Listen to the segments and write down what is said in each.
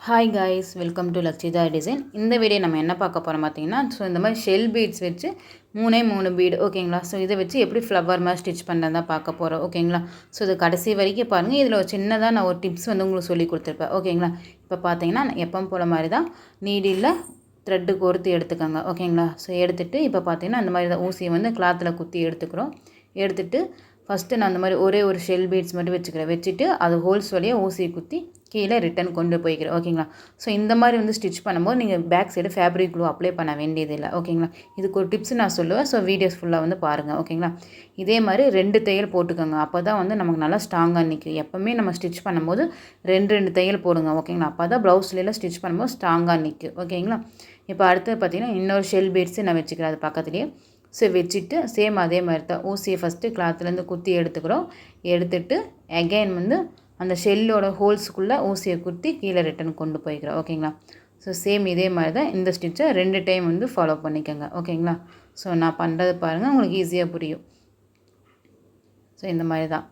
Hi guys, welcome to Lakshitha design. இந்த video நம்ம என்ன பார்க்க போகிறோம் பார்த்தீங்கன்னா, இந்த மாதிரி ஷெல் பீட்ஸ் வச்சு 3 பீடு ஓகேங்களா. இதை வச்சு எப்படி ஃப்ளவர் மாதிரி ஸ்டிச் பண்ணுறதா பார்க்க போகிறோம் ஓகேங்களா. இது கடைசி வரைக்கும் பாருங்கள். இதில் ஒரு சின்னதாக நான் ஒரு டிப்ஸ் உங்களுக்கு சொல்லி கொடுத்துருப்பேன் ஓகேங்களா. இப்போ பார்த்தீங்கன்னா எப்பவும் போல் மாதிரி தான் நீடில் த்ரெட்டு கோர்த்து எடுத்துக்கோங்க ஓகேங்களா. எடுத்துகிட்டு இப்போ பார்த்தீங்கன்னா அந்த மாதிரி தான் ஊசியை கிளாத்தில் குத்தி எடுத்துக்கிறோம். எடுத்துகிட்டு ஃபஸ்ட்டு நான் அந்த மாதிரி ஒரே ஒரு ஷெல் பீட்ஸ் மட்டும் வச்சுட்டு அது ஹோல்ஸ் வழியாக ஊசியை குத்தி கீழே ரிட்டன் கொண்டு போய்க்கிறேன் ஓகேங்களா. இந்த மாதிரி ஸ்டிச் பண்ணும்போது நீங்கள் back side fabric glue apply பண்ண வேண்டியதில்லை ஓகேங்களா. இதுக்கு ஒரு டிப்ஸ் நான் சொல்லுவேன். வீடியோஸ் ஃபுல்லாக பாருங்கள் ஓகேங்களா. இதே மாதிரி 2 தையல் போட்டுக்கோங்க. அப்போ தான் நமக்கு நல்லா ஸ்ட்ராங்காக நிற்கும். எப்போவுமே நம்ம ஸ்டிச் பண்ணும்போது 2 தையல் போடுங்க ஓகேங்களா. அப்போ தான் ப்ளவுஸ்லாம் ஸ்டிச் பண்ணும்போது ஸ்ட்ராங்காக நிற்கும் ஓகேங்களா. இப்போ அடுத்து பார்த்திங்கன்னா இன்னொரு ஷெல் பீட்ஸு நான் வச்சுக்கிறேன் அது பக்கத்துலேயே. வச்சுட்டு சேம் அதே மாதிரி தான் ஊசியை ஃபஸ்ட்டு கிளாத்துலேருந்து குத்தி எடுத்துக்கிறோம். எடுத்துகிட்டு அகைன் அந்த ஷெல்லோட ஹோல்ஸுக்குள்ளே ஊசியை குத்தி கீழே ரிட்டன் கொண்டு போய்க்கிறோம் ஓகேங்களா. சேம் இதே மாதிரி தான் இந்த ஸ்டிச்சை 2 டைம் ஃபாலோ பண்ணிக்கோங்க ஓகேங்களா. நான் பண்ணுறது பாருங்கள், உங்களுக்கு ஈஸியாக புரியும். இந்த மாதிரி தான்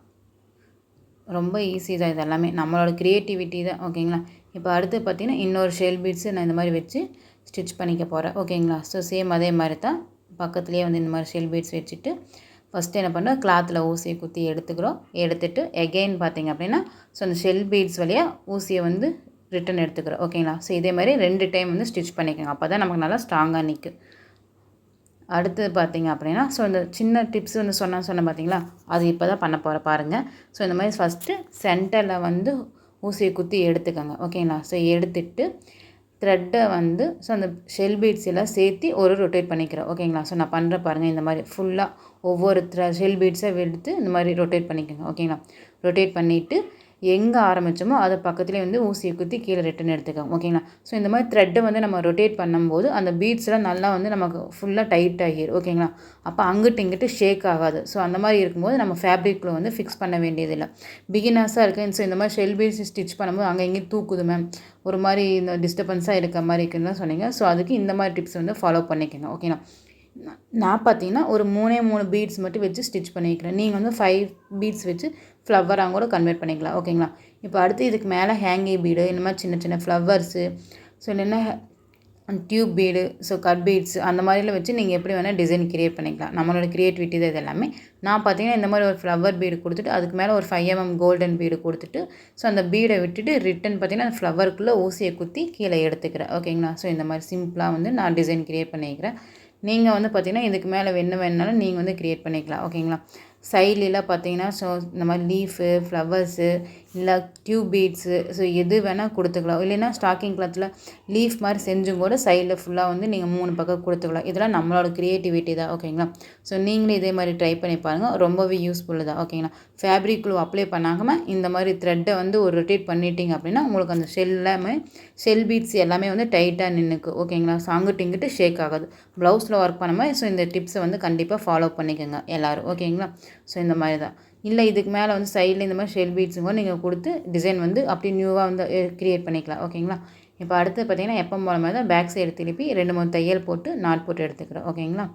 ரொம்ப ஈஸி தான். இது எல்லாமே நம்மளோட க்ரியேட்டிவிட்டி தான் ஓகேங்களா. இப்போ அடுத்து பார்த்திங்கன்னா இன்னொரு ஷெல் பீட்ஸு நான் இந்த மாதிரி வச்சு ஸ்டிச் பண்ணிக்க போகிறேன் ஓகேங்களா. சேம் அதே மாதிரி தான் பக்கத்துலேயே இந்த மாதிரி ஷெல் பீட்ஸ் வச்சுட்டு ஃபஸ்ட்டு என்ன பண்ணுறோம், கிளாத்தில் ஊசியை குத்தி எடுத்துக்கிறோம். எடுத்துகிட்டு எகெயின் பார்த்திங்க அப்படின்னா அந்த ஷெல் பீட்ஸ் வழியாக ஊசியை ரிட்டன் எடுத்துக்கிறோம் ஓகேங்களா. இதே மாதிரி 2 டைம் ஸ்டிச் பண்ணிக்கோங்க. அப்போ தான் நமக்கு நல்லா ஸ்ட்ராங்காக நிற்கும். அடுத்தது பார்த்திங்க அப்படின்னா இந்த சின்ன டிப்ஸ் சொன்னேன் பார்த்தீங்களா, அது இப்போ தான் பண்ண போகிற பாருங்கள். இந்த மாதிரி ஃபஸ்ட்டு சென்டரில் ஊசியை குத்தி எடுத்துக்கோங்க ஓகேங்களா. எடுத்துகிட்டு த்ரெட்டை அந்த ஷெல் பீட்ஸ் எல்லாம் சேர்த்து ரொட்டேட் பண்ணிக்கிறேன் ஓகேங்களா. நான் பண்ணுற பாருங்கள். இந்த மாதிரி ஃபுல்லாக ஒவ்வொரு ஷெல் பீட்ஸை எடுத்து இந்த மாதிரி ரொட்டேட் பண்ணிக்கோங்க ஓகேங்களா. ரொட்டேட் பண்ணிவிட்டு எங்கே ஆரம்பித்தோமோ அது பக்கத்துலேயே ஊசியை குத்தி கீழே ரிட்டன் எடுத்துக்கோங்க ஓகேங்களா. இந்த மாதிரி த்ரெட்டை நம்ம ரொட்டேட் பண்ணும்போது அந்த பீட்ஸ்லாம் நல்லா நமக்கு ஃபுல்லாக டைட் ஆகிடும் ஓகேங்களா. அப்போ அங்கிட்டு இங்கிட்டு ஷேக் ஆகாது. அந்த மாதிரி இருக்கும்போது நம்ம ஃபேப்ரிக்கில் ஃபிக்ஸ் பண்ண வேண்டியதில்லை. பிகினர்ஸாக இருக்குது. இந்த மாதிரி ஷெல் பீட்ஸ் ஸ்டிச் பண்ணும்போது அங்கே எங்கேயும் தூக்குது மேம், ஒரு மாதிரி இந்த டிஸ்டர்பன்ஸாக இருக்க மாதிரி இருக்குன்னு தான் சொன்னீங்க. அதுக்கு இந்த மாதிரி டிப்ஸ் ஃபாலோ பண்ணிக்கோங்க ஓகேங்களா. நான் பார்த்தீங்கன்னா ஒரு 3 பீட்ஸ் மட்டும் வச்சு ஸ்டிச் பண்ணிக்கிறேன். நீங்கள் 5 பீட்ஸ் வச்சு ஃப்ளவராக கூட கன்வெர்ட் பண்ணிக்கலாம் ஓகேங்களா. இப்போ அடுத்து இதுக்கு மேலே ஹேங்கிங் பீடு, இந்த மாதிரி சின்ன சின்ன ஃப்ளவர்ஸு, இல்லைன்னா டியூப் பீடு, கட் பீட்ஸ் அந்த மாதிரிலாம் வச்சு நீங்கள் எப்படி வேணால் டிசைன் க்ரியேட் பண்ணிக்கலாம். நம்மளோட க்ரியேட்டிவிட்டி தான் இது எல்லாமே. நான் பார்த்தீங்கன்னா இந்த மாதிரி ஒரு ஃப்ளவர் பீடு கொடுத்துட்டு அதுக்கு மேலே ஒரு 5 mm கோல்டன் பீடு கொடுத்துட்டு அந்த பீடை விட்டுட்டு ரிட்டன் பார்த்தீங்கன்னா அந்த ஃப்ளவருக்குள்ளே ஊசியை குத்தி கீழே எடுத்துக்கிறேன் ஓகேங்களா. இந்த மாதிரி சிம்பிளாக நான் டிசைன் க்ரியேட் பண்ணிக்கிறேன். நீங்கள் பார்த்தீங்கன்னா இதுக்கு மேலே என்ன வேணுனாலும் நீங்கள் க்ரியேட் பண்ணிக்கலாம் ஓகேங்களா. சைட்லலாம் பார்த்தீங்கன்னா இந்த மாதிரி லீஃபு, ஃப்ளவர்ஸு, இல்லை டியூப் பீட்ஸு எது வேணால் கொடுத்துக்கலாம். இல்லைன்னா ஸ்டாக்கிங் கிளாத்தில் லீஃப் மாதிரி செஞ்சும் கூட சைடில் ஃபுல்லாக நீங்கள் 3 பக்கம் கொடுத்துக்கலாம். இதெல்லாம் நம்மளோட க்ரியேட்டிவிட்டி தான் ஓகேங்களா. நீங்களும் இதே மாதிரி ட்ரை பண்ணி பாருங்கள். ரொம்பவே யூஸ்ஃபுல்லு தான் ஓகேங்களா. ஃபேப்ரிக் க்ளூ அப்ளை பண்ணாமல் இந்த மாதிரி த்ரெட்டை ஒரு ரொட்டேட் பண்ணிட்டீங்க அப்படின்னா உங்களுக்கு அந்த ஷெல் பீட்ஸ் எல்லாமே டைட்டாக நின்றுக்கு ஓகேங்களா. அங்கிட்டு இங்கிட்டு ஷேக் ஆகாது. ப்ளவுஸில் ஒர்க் பண்ணும்போது இந்த டிப்ஸை கண்டிப்பாக ஃபாலோ பண்ணிக்கோங்க எல்லோரும் ஓகேங்களா. இந்த மாதிரி தான். இல்லை இதுக்கு மேலே சைடில் இந்த மாதிரி ஷெல் பீட்ஸுங்க நீங்கள் கொடுத்து டிசைன் அப்படியே நியூவாக க்ரியேட் பண்ணிக்கலாம் ஓகேங்களா. இப்போ அடுத்து பார்த்தீங்கன்னா எப்போ போல மாதிரி தான் பேக் சைடு திருப்பி 2-3 தையல் போட்டு நாட் போட்டு எடுத்துக்கிறேன் ஓகேங்களா.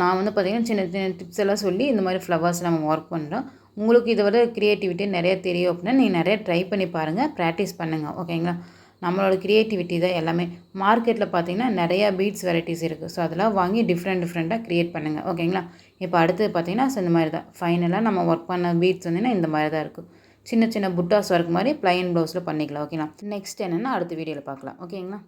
நான் பார்த்தீங்கன்னா சின்ன சின்ன டிப்ஸ் எல்லாம் சொல்லி இந்த மாதிரி ஃப்ளவர்ஸ் நம்ம ஒர்க் பண்ணுறோம். உங்களுக்கு இதை விட க்ரியேட்டிவிட்டி நிறைய தெரியும் அப்படின்னா நீங்கள் நிறைய ட்ரை பண்ணி பாருங்கள், ப்ராக்டிஸ் பண்ணுங்கள் ஓகேங்களா. நம்மளோட க்ரியேட்டிவிட்டி தான் எல்லாமே. மார்க்கெட்டில் பார்த்தீங்கன்னா நிறையா பீட்ஸ் வெரைட்டிஸ் இருக்குது. அதெல்லாம் வாங்கி டிஃப்ரெண்ட்டாக க்ரியேட் பண்ணுங்கள் ஓகேங்களா. இப்போ அடுத்து பார்த்தீங்கன்னா இந்த மாதிரி தான் ஃபைனலாக நம்ம ஒர்க் பண்ண பீட்ஸ் இந்த மாதிரி தான் இருக்கும். சின்ன சின்ன புட்டாஸ் ஒர்க் மாதிரி ப்ளைன் ப்ளவுஸில் பண்ணிக்கலாம் ஓகேங்களா. நெக்ஸ்ட் என்னென்னா அடுத்த வீடியோவில் பார்க்கலாம் ஓகேங்களா.